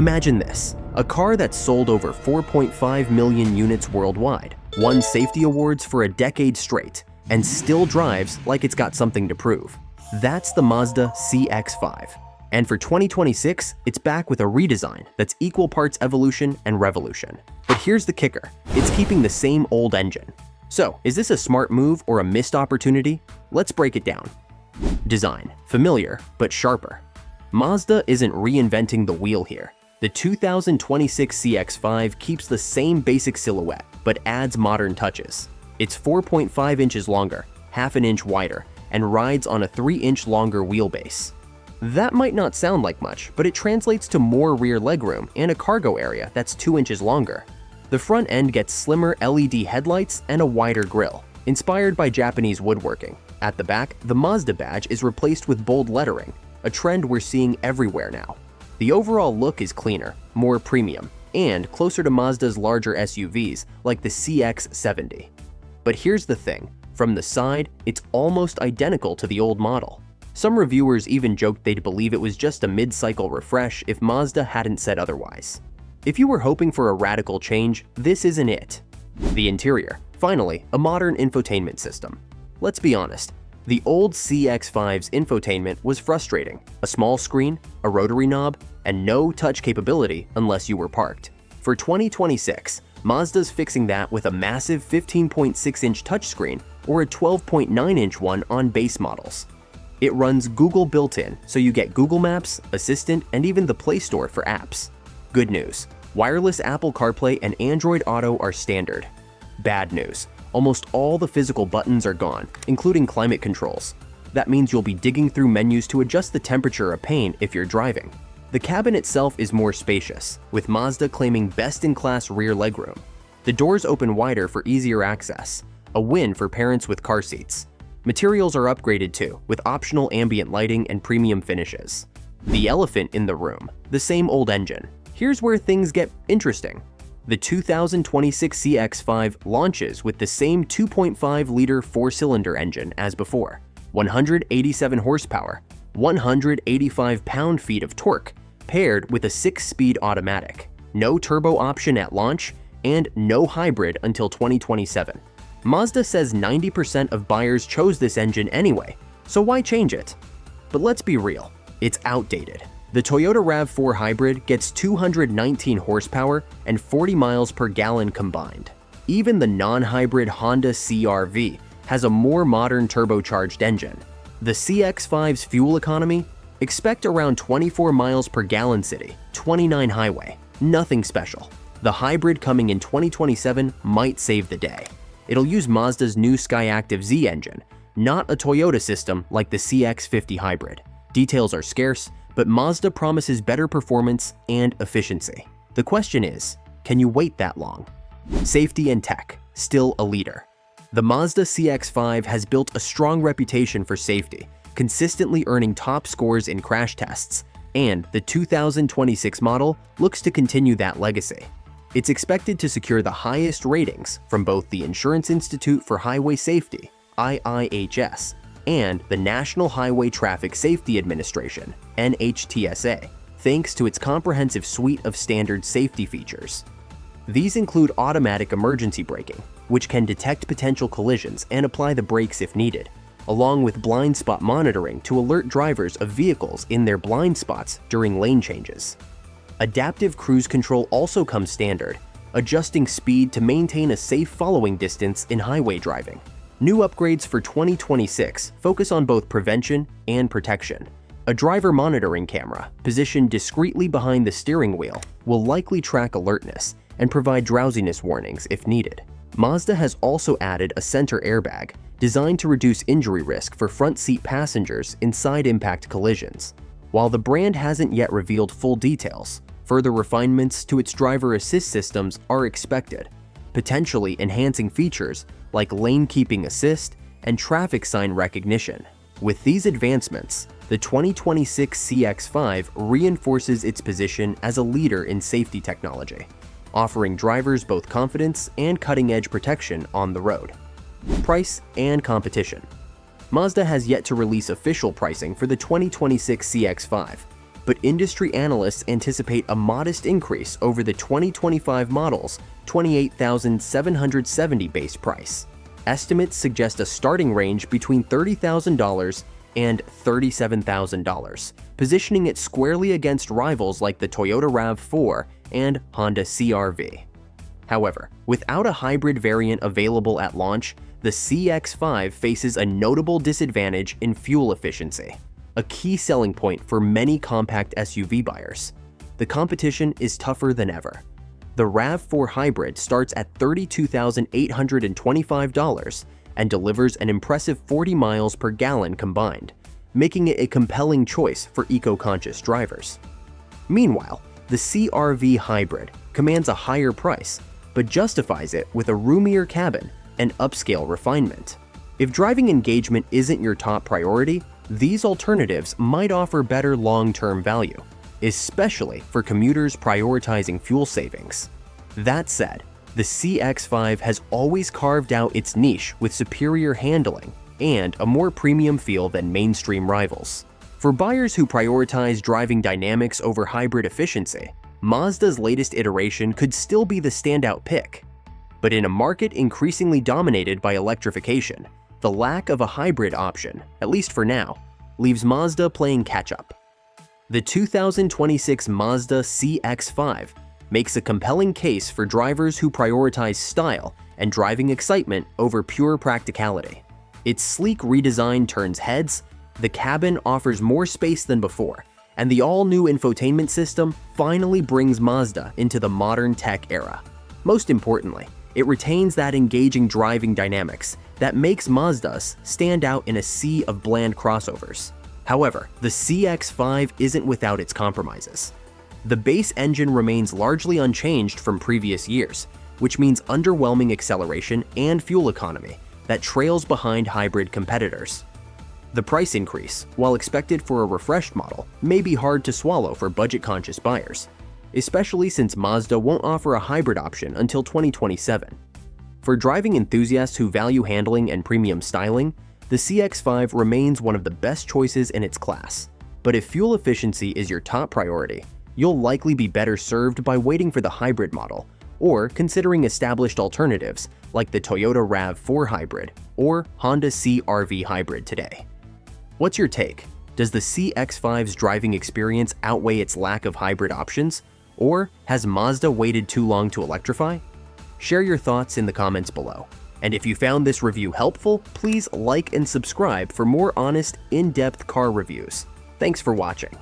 Imagine this, a car that's sold over 4.5 million units worldwide, won safety awards for a decade straight, and still drives like it's got something to prove. That's the Mazda CX-5. And for 2026, it's back with a redesign that's equal parts evolution and revolution. But here's the kicker, it's keeping the same old engine. So, is this a smart move or a missed opportunity? Let's break it down. Design, familiar but sharper. Mazda isn't reinventing the wheel here. The 2026 CX-5 keeps the same basic silhouette, but adds modern touches. It's 4.5 inches longer, half an inch wider, and rides on a 3-inch longer wheelbase. That might not sound like much, but it translates to more rear legroom and a cargo area that's 2 inches longer. The front end gets slimmer LED headlights and a wider grille, inspired by Japanese woodworking. At the back, the Mazda badge is replaced with bold lettering, a trend we're seeing everywhere now. The overall look is cleaner, more premium, and closer to Mazda's larger SUVs like the CX-70. But here's the thing, from the side, it's almost identical to the old model. Some reviewers even joked they'd believe it was just a mid-cycle refresh if Mazda hadn't said otherwise. If you were hoping for a radical change, this isn't it. The interior. Finally, a modern infotainment system. Let's be honest, the old CX-5's infotainment was frustrating. A small screen, a rotary knob, and no touch capability unless you were parked. For 2026, Mazda's fixing that with a massive 15.6-inch touchscreen or a 12.9-inch one on base models. It runs Google built-in, so you get Google Maps, Assistant, and even the Play Store for apps. Good news, wireless Apple CarPlay and Android Auto are standard. Bad news, almost all the physical buttons are gone, including climate controls. That means you'll be digging through menus to adjust the temperature a pane if you're driving. The cabin itself is more spacious, with Mazda claiming best-in-class rear legroom. The doors open wider for easier access, a win for parents with car seats. Materials are upgraded too, with optional ambient lighting and premium finishes. The elephant in the room, the same old engine. Here's where things get interesting. The 2026 CX-5 launches with the same 2.5-liter 4-cylinder engine as before, 187 horsepower, 185 pound-feet of torque, paired with a 6-speed automatic, no turbo option at launch, and no hybrid until 2027. Mazda says 90% of buyers chose this engine anyway, so why change it? But let's be real, it's outdated. The Toyota RAV4 Hybrid gets 219 horsepower and 40 miles per gallon combined. Even the non-hybrid Honda CR-V has a more modern turbocharged engine. The CX-5's fuel economy? Expect around 24 miles per gallon city, 29 highway. Nothing special. The hybrid coming in 2027 might save the day. It'll use Mazda's new Skyactiv Z engine, not a Toyota system like the CX-50 hybrid. Details are scarce, but Mazda promises better performance and efficiency. The question is, can you wait that long? Safety and tech, still a leader. The Mazda CX-5 has built a strong reputation for safety, consistently earning top scores in crash tests, and the 2026 model looks to continue that legacy. It's expected to secure the highest ratings from both the Insurance Institute for Highway Safety, IIHS, and the National Highway Traffic Safety Administration, NHTSA, thanks to its comprehensive suite of standard safety features. These include automatic emergency braking, which can detect potential collisions and apply the brakes if needed, along with blind spot monitoring to alert drivers of vehicles in their blind spots during lane changes. Adaptive cruise control also comes standard, adjusting speed to maintain a safe following distance in highway driving. New upgrades for 2026 focus on both prevention and protection. A driver monitoring camera, positioned discreetly behind the steering wheel, will likely track alertness and provide drowsiness warnings if needed. Mazda has also added a center airbag, designed to reduce injury risk for front seat passengers in side-impact collisions. While the brand hasn't yet revealed full details, further refinements to its driver assist systems are expected, potentially enhancing features like lane keeping assist and traffic sign recognition. With these advancements, the 2026 CX-5 reinforces its position as a leader in safety technology, offering drivers both confidence and cutting-edge protection on the road. Price and competition. Mazda has yet to release official pricing for the 2026 CX-5, but industry analysts anticipate a modest increase over the 2025 model's $28,770 base price. Estimates suggest a starting range between $30,000 and $37,000, positioning it squarely against rivals like the Toyota RAV4 and Honda CR-V. However, without a hybrid variant available at launch, the CX-5 faces a notable disadvantage in fuel efficiency, a key selling point for many compact SUV buyers. The competition is tougher than ever. The RAV4 Hybrid starts at $32,825 and delivers an impressive 40 miles per gallon combined, making it a compelling choice for eco-conscious drivers. Meanwhile, the CR-V Hybrid commands a higher price, but justifies it with a roomier cabin and upscale refinement. If driving engagement isn't your top priority, these alternatives might offer better long-term value, especially for commuters prioritizing fuel savings. That said, the CX-5 has always carved out its niche with superior handling and a more premium feel than mainstream rivals. For buyers who prioritize driving dynamics over hybrid efficiency, Mazda's latest iteration could still be the standout pick. But in a market increasingly dominated by electrification, the lack of a hybrid option, at least for now, leaves Mazda playing catch-up. The 2026 Mazda CX-5 makes a compelling case for drivers who prioritize style and driving excitement over pure practicality. Its sleek redesign turns heads, the cabin offers more space than before, and the all-new infotainment system finally brings Mazda into the modern tech era. Most importantly, it retains that engaging driving dynamics that makes Mazdas stand out in a sea of bland crossovers. However, the CX-5 isn't without its compromises. The base engine remains largely unchanged from previous years, which means underwhelming acceleration and fuel economy that trails behind hybrid competitors. The price increase, while expected for a refreshed model, may be hard to swallow for budget-conscious buyers, especially since Mazda won't offer a hybrid option until 2027. For driving enthusiasts who value handling and premium styling, the CX-5 remains one of the best choices in its class. But if fuel efficiency is your top priority, you'll likely be better served by waiting for the hybrid model or considering established alternatives like the Toyota RAV4 Hybrid or Honda CR-V Hybrid today. What's your take? Does the CX-5's driving experience outweigh its lack of hybrid options? Or has Mazda waited too long to electrify? Share your thoughts in the comments below. And if you found this review helpful, please like and subscribe for more honest, in-depth car reviews. Thanks for watching.